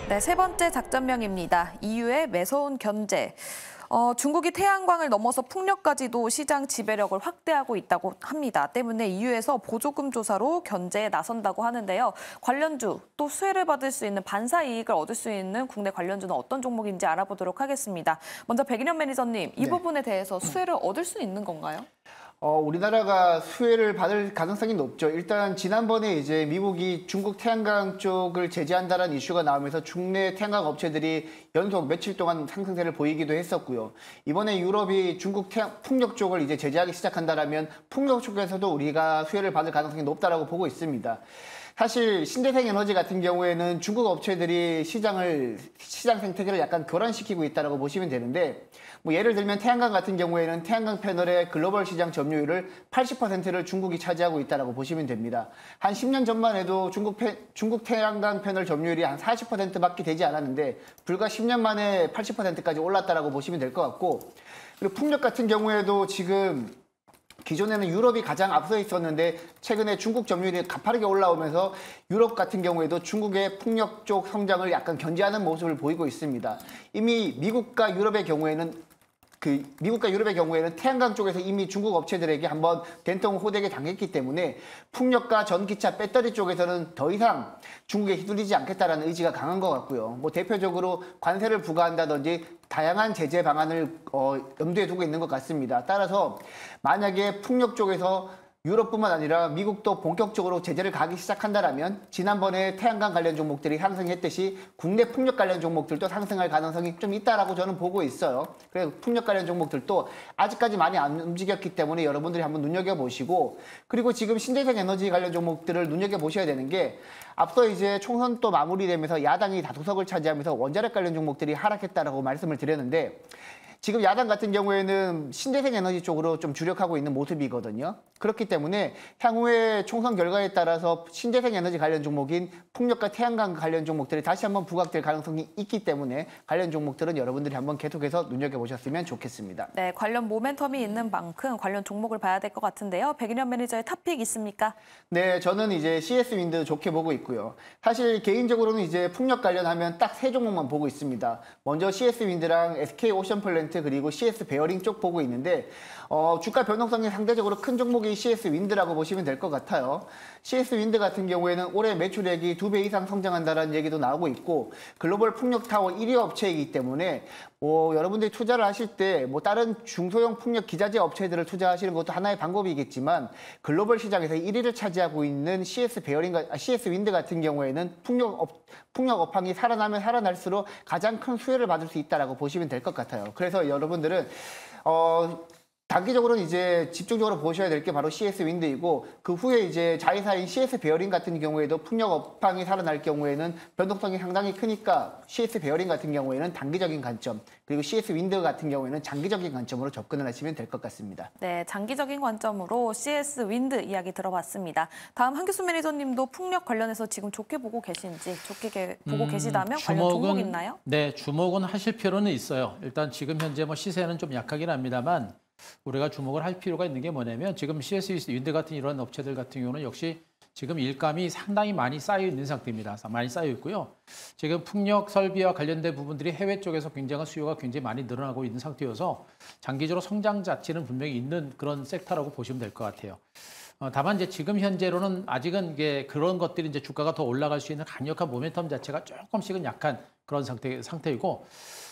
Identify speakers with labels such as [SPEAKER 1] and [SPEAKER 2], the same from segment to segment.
[SPEAKER 1] 네, 세 번째 작전명입니다. EU의 매서운 견제. 중국이 태양광을 넘어서 풍력까지도 시장 지배력을 확대하고 있다고 합니다. 때문에 EU에서 보조금 조사로 견제에 나선다고 하는데요. 관련주, 또 수혜를 받을 수 있는 반사 이익을 얻을 수 있는 국내 관련주는 어떤 종목인지 알아보도록 하겠습니다. 먼저 백인현 매니저님, 이 부분에 대해서 수혜를 얻을 수 있는 건가요?
[SPEAKER 2] 우리나라가 수혜를 받을 가능성이 높죠. 일단 지난번에 이제 미국이 중국 태양광 쪽을 제재한다는 이슈가 나오면서 국내 태양광 업체들이 연속 며칠 동안 상승세를 보이기도 했었고요. 이번에 유럽이 중국 풍력 쪽을 이제 제재하기 시작한다라면 풍력 쪽에서도 우리가 수혜를 받을 가능성이 높다라고 보고 있습니다. 사실 신재생 에너지 같은 경우에는 중국 업체들이 시장 생태계를 약간 교란시키고 있다고 보시면 되는데, 뭐 예를 들면 태양광 같은 경우에는 태양광 패널의 글로벌 시장 점유율을 80%를 중국이 차지하고 있다고 보시면 됩니다. 한 10년 전만 해도 중국 태양광 패널 점유율이 한 40%밖에 되지 않았는데 불과 10년 만에 80%까지 올랐다고 보시면 될 것 같고, 그리고 풍력 같은 경우에도 지금 기존에는 유럽이 가장 앞서 있었는데 최근에 중국 점유율이 가파르게 올라오면서 유럽 같은 경우에도 중국의 풍력 쪽 성장을 약간 견제하는 모습을 보이고 있습니다. 이미 미국과 유럽의 경우에는 태양광 쪽에서 이미 중국 업체들에게 한번 된통 호되게 당했기 때문에 풍력과 전기차, 배터리 쪽에서는 더 이상 중국에 휘둘리지 않겠다라는 의지가 강한 것 같고요. 뭐 대표적으로 관세를 부과한다든지 다양한 제재 방안을 염두에 두고 있는 것 같습니다. 따라서 만약에 풍력 쪽에서 유럽뿐만 아니라 미국도 본격적으로 제재를 가기 시작한다면 지난번에 태양광 관련 종목들이 상승했듯이 국내 풍력 관련 종목들도 상승할 가능성이 좀 있다라고 저는 보고 있어요. 그래서 풍력 관련 종목들도 아직까지 많이 안 움직였기 때문에 여러분들이 한번 눈여겨보시고, 그리고 지금 신재생 에너지 관련 종목들을 눈여겨보셔야 되는 게, 앞서 이제 총선 또 마무리되면서 야당이 다수석을 차지하면서 원자력 관련 종목들이 하락했다라고 말씀을 드렸는데, 지금 야당 같은 경우에는 신재생 에너지 쪽으로 좀 주력하고 있는 모습이거든요. 그렇기 때문에 향후에 총선 결과에 따라서 신재생 에너지 관련 종목인 풍력과 태양광 관련 종목들이 다시 한번 부각될 가능성이 있기 때문에 관련 종목들은 여러분들이 한번 계속해서 눈여겨보셨으면 좋겠습니다.
[SPEAKER 1] 네, 관련 모멘텀이 있는 만큼 관련 종목을 봐야 될 것 같은데요. 백인현 매니저의 탑픽 있습니까?
[SPEAKER 2] 네, 저는 이제 CS 윈드 좋게 보고 있고요. 사실 개인적으로는 이제 풍력 관련하면 딱 세 종목만 보고 있습니다. 먼저 CS 윈드랑 SK 오션플랜트 그리고 CS 베어링 쪽 보고 있는데, 주가 변동성이 상대적으로 큰 종목이 CS 윈드라고 보시면 될 것 같아요. CS 윈드 같은 경우에는 올해 매출액이 2배 이상 성장한다는 얘기도 나오고 있고, 글로벌 풍력 타워 1위 업체이기 때문에 여러분들이 투자를 하실 때 다른 중소형 풍력 기자재 업체들을 투자하시는 것도 하나의 방법이겠지만, 글로벌 시장에서 1위를 차지하고 있는 CS 윈드 같은 경우에는 풍력 업황이 살아나면 살아날수록 가장 큰 수혜를 받을 수 있다라고 보시면 될 것 같아요. 그래서 여러분들은 단기적으로는 이제 집중적으로 보셔야 될 게 바로 CS 윈드이고, 그 후에 이제 자회사인 CS 베어링 같은 경우에도 풍력 업황이 살아날 경우에는 변동성이 상당히 크니까 CS 베어링 같은 경우에는 단기적인 관점, 그리고 CS 윈드 같은 경우에는 장기적인 관점으로 접근을 하시면 될 것 같습니다.
[SPEAKER 1] 네, 장기적인 관점으로 CS 윈드 이야기 들어봤습니다. 다음 한규수 매니저님도 풍력 관련해서 지금 좋게 보고 계신지, 좋게 보고 계시다면 관련 종목 있나요?
[SPEAKER 3] 네, 주목은 하실 필요는 있어요. 일단 지금 현재 시세는 좀 약하긴 합니다만, 우리가 주목을 할 필요가 있는 게 뭐냐면, 지금 CS 윈드 같은 이런 업체들 같은 경우는 역시 지금 일감이 상당히 많이 쌓여 있는 상태입니다. 많이 쌓여 있고요. 지금 풍력 설비와 관련된 부분들이 해외 쪽에서 굉장한 수요가 굉장히 많이 늘어나고 있는 상태여서 장기적으로 성장 자체는 분명히 있는 그런 섹터라고 보시면 될 것 같아요. 다만 이제 지금 현재로는 아직은 이게 그런 것들이 이제 주가가 더 올라갈 수 있는 강력한 모멘텀 자체가 조금씩은 약한 그런 상태이고,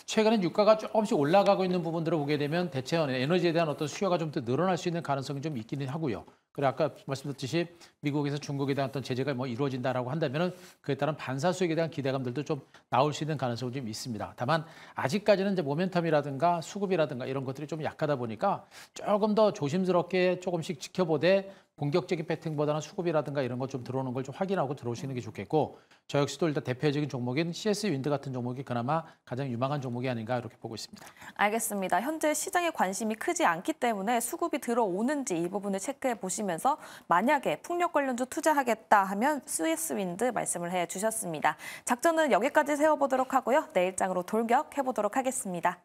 [SPEAKER 3] 최근에 유가가 조금씩 올라가고 있는 부분들을 보게 되면 대체 에너지에 대한 어떤 수요가 좀 더 늘어날 수 있는 가능성이 좀 있기는 하고요. 그리고 아까 말씀드렸듯이 미국에서 중국에 대한 어떤 제재가 이루어진다라고 한다면은 그에 따른 반사 수익에 대한 기대감들도 좀 나올 수 있는 가능성이 좀 있습니다. 다만 아직까지는 이제 모멘텀이라든가 수급이라든가 이런 것들이 좀 약하다 보니까 조금 더 조심스럽게 조금씩 지켜보되, 공격적인 패턴보다는 수급이라든가 이런 것 좀 들어오는 걸 좀 확인하고 들어오시는 게 좋겠고, 저 역시도 일단 대표적인 종목인 CS 윈드 같은 종목이 그나마 가장 유망한 종목이 아닌가 이렇게 보고 있습니다.
[SPEAKER 1] 알겠습니다. 현재 시장에 관심이 크지 않기 때문에 수급이 들어오는지 이 부분을 체크해 보시면서, 만약에 풍력 관련주 투자하겠다 하면 CS 윈드 말씀을 해주셨습니다. 작전은 여기까지 세워보도록 하고요. 내일장으로 돌격해보도록 하겠습니다.